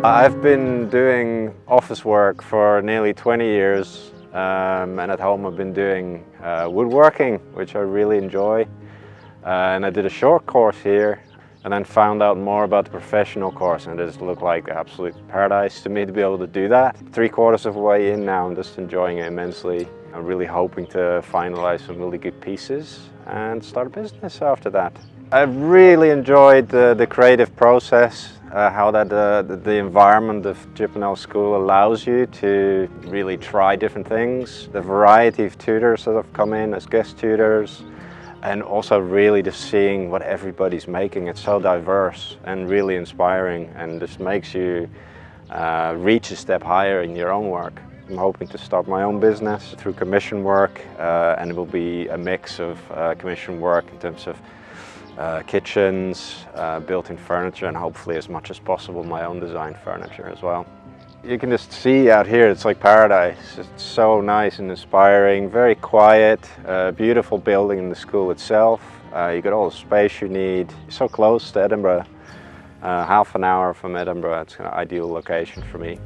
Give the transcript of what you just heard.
I've been doing office work for nearly 20 years and at home I've been doing woodworking, which I really enjoy. And I did a short course here and then found out more about the professional course, and it just looked like absolute paradise to me to be able to do that. 3/4 of the way in now, I'm just enjoying it immensely. I'm really hoping to finalize some really good pieces and start a business after that. I've really enjoyed the creative process, how that the environment of Chippendale School allows you to really try different things. The variety of tutors that have come in as guest tutors, and also really just seeing what everybody's making. It's so diverse and really inspiring, and just makes you reach a step higher in your own work. I'm hoping to start my own business through commission work, and it will be a mix of commission work in terms of kitchens, built-in furniture, and hopefully as much as possible my own designed furniture as well. You can just see out here, it's like paradise. It's so nice and inspiring, very quiet, beautiful building in the school itself. You got all the space you need. You're so close to Edinburgh, half an hour from Edinburgh. It's an ideal location for me.